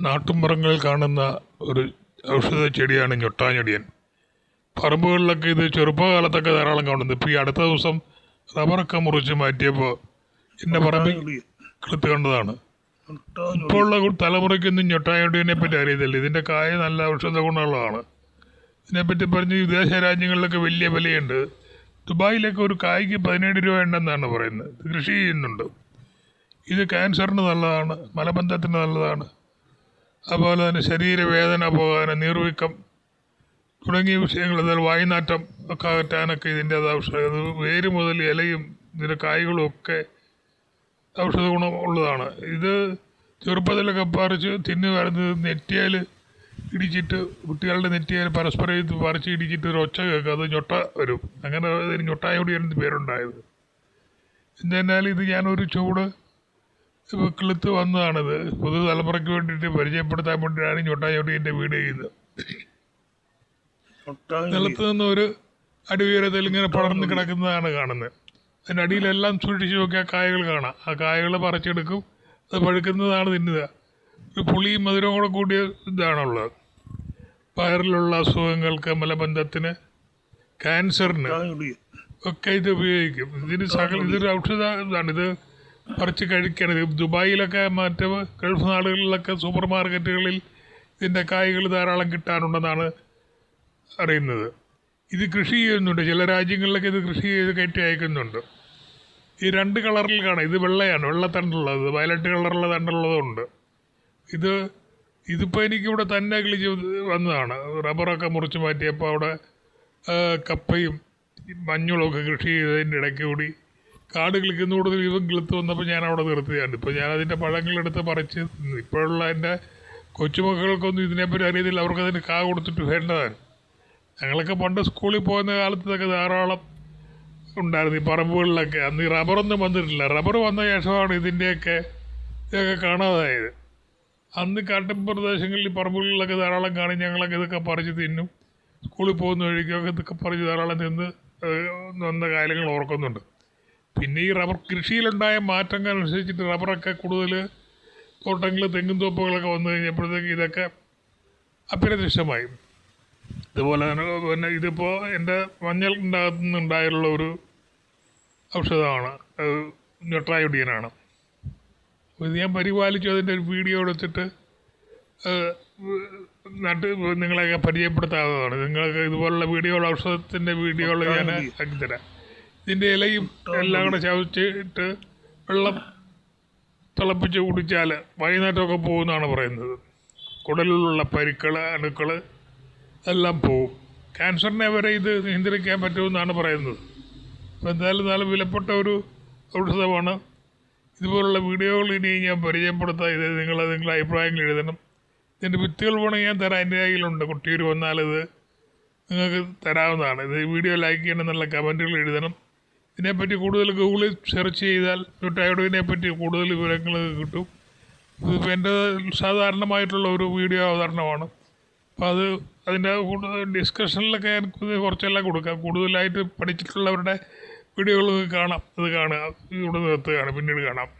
നാട്ടുമ്പുറങ്ങളിൽ കാണുന്ന ഒരു ഔഷധ ചെടിയാണ് ഞൊട്ടാഞ്ഞൊടിയൻ. പറമ്പുകളിലൊക്കെ ഇത് ചെറുപ്പകാലത്തൊക്കെ ധാരാളം കാണുന്നു. ഇപ്പോൾ ഈ അടുത്ത ദിവസം റബ്ബറൊക്കെ മുറിച്ച് മാറ്റിയപ്പോൾ എൻ്റെ പറമ്പിൽ കിളുത്ത് കണ്ടതാണ്. ഇപ്പോൾ ഉള്ള തലമുറയ്ക്കൊന്നും ഞൊട്ടാഞ്ഞൊടിയനെ പറ്റി അറിയത്തില്ല. ഇതിൻ്റെ കായ നല്ല ഔഷധ ഗുണമുള്ളതാണ്. ഇതിനെപ്പറ്റി പറഞ്ഞ് വിദേശ രാജ്യങ്ങളിലൊക്കെ വലിയ വിലയുണ്ട്. ദുബായിലൊക്കെ ഒരു കായ്ക്ക് 17 രൂപ ഉണ്ടെന്നാണ് പറയുന്നത്. ഇത് കൃഷി ചെയ്യുന്നുണ്ട്. ഇത് ക്യാൻസറിന് നല്ലതാണ്, മലബന്ധത്തിന് നല്ലതാണ്. അതുപോലെ തന്നെ ശരീരവേദന പോകാൻ, നീർവീക്കം തുടങ്ങിയ വിഷയങ്ങൾ, എന്നാൽ വായുനാറ്റം ഒക്കെ അകറ്റാനൊക്കെ ഇതിൻ്റെ ഔഷധം. വേര് മുതൽ ഇലയും ഇതിൻ്റെ കായ്കളും ഒക്കെ ഔഷധ ഗുണമുള്ളതാണ്. ഇത് ചെറുപ്പത്തിലൊക്കെ പറിച്ച് തിന്നു വരുന്നത് നെറ്റിയാൽ ഇടിച്ചിട്ട്, കുട്ടികളുടെ നെറ്റിയാൽ പരസ്പരം ഇത് പറിച്ച് ഇടിച്ചിട്ട് ഒരു ഒച്ച കേൾക്കുക, അത് ഞൊട്ട വരും. അങ്ങനെ അതിന് ഞൊട്ടായൊടിയാണ് പേരുണ്ടായത്. എന്നാൽ ഇത് ഞാനൊരു ചൂട് കിളുത്ത് വന്നതാണിത്. പുതുതലമുറയ്ക്ക് വേണ്ടിയിട്ട് പരിചയപ്പെടുത്താൻ വേണ്ടിയിട്ടാണ് ഞൊട്ടാഞ്ഞൊടിയൻ്റെ വീട് ചെയ്യുന്നത്. നിലത്ത് നിന്ന് ഒരു അടി ഉയരത്തിൽ ഇങ്ങനെ പടർന്ന് കിടക്കുന്നതാണ് കാണുന്നത്. അതിൻ്റെ അടിയിലെല്ലാം സൂക്ഷിച്ച് നോക്കിയാൽ കായകൾ കാണാം. ആ കായകൾ പറിച്ചെടുക്കും, അത് പഴുക്കുന്നതാണ് തിന്നുക. ഒരു പുളിയും മധുരവും കൂടെ കൂടിയ ഇതാണുള്ളത്. വയറിലുള്ള അസുഖങ്ങൾക്ക്, മലബന്ധത്തിന്, ക്യാൻസറിന് ഒക്കെ ഇത് ഉപയോഗിക്കും. ഇതൊരു ഔഷധ ഇതാണ്. ഇത് പറിച്ച് കഴിക്കണം. ദുബായിലൊക്കെ മറ്റ് ഗൾഫ് നാടുകളിലൊക്കെ സൂപ്പർ മാർക്കറ്റുകളിൽ ഇതിൻ്റെ കായ്കൾ ധാരാളം കിട്ടാനുണ്ടെന്നാണ് അറിയുന്നത്. ഇത് കൃഷി ചെയ്യുന്നുണ്ട്. ചില രാജ്യങ്ങളിലൊക്കെ ഇത് കൃഷി ചെയ്ത് കയറ്റി അയക്കുന്നുണ്ട്. ഈ 2 കളറിൽ കാണാം. ഇത് വെള്ളയാണ്, വെള്ളത്തണ്ടുള്ളത്. വയലറ്റ് കളറുള്ള തണ്ടുള്ളതുണ്ട്. ഇതിപ്പോൾ എനിക്കിവിടെ തന്നെ കിളിച്ച് വന്നതാണ്. റബ്ബറൊക്കെ മുറിച്ച് മാറ്റിയപ്പോൾ അവിടെ കപ്പയും മഞ്ഞളും ഒക്കെ കൃഷി ചെയ്തതിൻ്റെ ഇടയ്ക്ക് കൂടി കാട് കിളിക്കുന്ന കൂടുതൽ ഇവൻ കിളുത്ത് വന്നപ്പോൾ ഞാൻ അവിടെ നിർത്തിയാണ്. ഇപ്പോൾ ഞാനതിൻ്റെ പഴങ്ങളെടുത്ത് പറിച്ച് ഇപ്പോഴുള്ള എൻ്റെ കൊച്ചുമക്കൾക്കൊന്നും ഇതിനെപ്പറ്റി അറിയത്തില്ല. അവർക്കതിന് കാ കൊടുത്തിട്ട് വേണ്ടതാണ്. ഞങ്ങളൊക്കെ പണ്ട് സ്കൂളിൽ പോകുന്ന കാലത്തൊക്കെ ധാരാളം ഉണ്ടായിരുന്നു ഈ പറമ്പുകളിലൊക്കെ. അന്ന് ഈ റബ്ബറൊന്നും വന്നിട്ടില്ല. റബ്ബർ വന്ന ശേഷമാണ് ഇതൊക്കെ കാണാതായത്. അന്ന് കാട്ടിൻ പ്രദേശങ്ങളിൽ പറമ്പുകളിലൊക്കെ ധാരാളം കാണും. ഞങ്ങളൊക്കെ ഇതൊക്കെ പറിച്ച് തിന്നും. സ്കൂളിൽ പോകുന്ന വഴിക്കൊക്കെ ഇതൊക്കെ പറിച്ച് ധാരാളം തിന്ന് വന്ന കാര്യങ്ങൾ ഓർക്കുന്നുണ്ട്. പിന്നെ ഈ റബ്ബർ കൃഷിയിലുണ്ടായ മാറ്റങ്ങൾ അനുസരിച്ചിട്ട് റബ്ബറൊക്കെ കൂടുതൽ തോട്ടങ്ങൾ, തെങ്ങും തോപ്പുകളൊക്കെ വന്നു കഴിഞ്ഞപ്പോഴത്തേക്ക് ഇതൊക്കെ അപ്രത്യക്ഷമായി. ഇതുപോലെ തന്നെ ഇതിപ്പോൾ എൻ്റെ മഞ്ഞൾ ഉണ്ടാകുന്നുണ്ടായുള്ള ഒരു ഔഷധമാണ്, ഞൊട്ടായൊടിയനാണ്. ഇത് ഞാൻ പരിപാലിച്ചു. അതിൻ്റെ ഒരു വീഡിയോ എടുത്തിട്ട് നിങ്ങളെയൊക്കെ പരിചയപ്പെടുത്താവുന്നതാണ്. നിങ്ങൾക്ക് ഇതുപോലുള്ള വീഡിയോകൾ, ഔഷധത്തിൻ്റെ വീഡിയോകൾ ഞാൻ ആക്കിത്തരാം. ഇതിൻ്റെ ഇലയും എല്ലാം കൂടെ ചവച്ചിട്ട് വെള്ളം തിളപ്പിച്ച് കുടിച്ചാൽ വൈകുന്നേരമൊക്കെ പോകുമെന്നാണ് പറയുന്നത്. കുടലിലുള്ള പരിക്കൾ, അണുക്കൾ എല്ലാം പോവും. ക്യാൻസറിനെ വരെ ഇത് നിയന്ത്രിക്കാൻ പറ്റുമെന്നാണ് പറയുന്നത്. അപ്പോൾ എന്തായാലും നല്ല വിലപ്പെട്ട ഒരു ഔഷധമാണ്. ഇതുപോലുള്ള വീഡിയോകൾ ഇനി ഞാൻ പരിചയപ്പെടുത്താം. ഇത് നിങ്ങളുടെ അഭിപ്രായങ്ങൾ എഴുതണം. ഇതിൻ്റെ വിത്തുകൾ വേണമെങ്കിൽ ഞാൻ തരാം. എൻ്റെ കയ്യിലുണ്ട്. കുട്ടിയൂർ വന്നാലിത് നിങ്ങൾക്ക് തരാവുന്നതാണ്. ഇത് വീഡിയോ ലൈക്ക് ചെയ്യണം, നല്ല കമൻറ്റുകൾ എഴുതണം. ഇതിനെപ്പറ്റി കൂടുതൽ ഗൂഗിളിൽ സെർച്ച് ചെയ്താൽ ഞൊട്ടായൊടിയനെ പറ്റി കൂടുതൽ വിവരങ്ങൾ കിട്ടും. ഇതിപ്പോൾ എൻ്റെ സാധാരണമായിട്ടുള്ള ഒരു വീഡിയോ അവതരണമാണ്. അപ്പോൾ അതിൻ്റെ ഡിസ്കഷനിലൊക്കെ എനിക്ക് കുറച്ചെല്ലാം കൊടുക്കാം. കൂടുതലായിട്ട് പഠിച്ചിട്ടുള്ളവരുടെ വീഡിയോകൾ കാണാം. അത് കാണുക. ഇവിടെ നിർത്തുകയാണ്. പിന്നീട് കാണാം.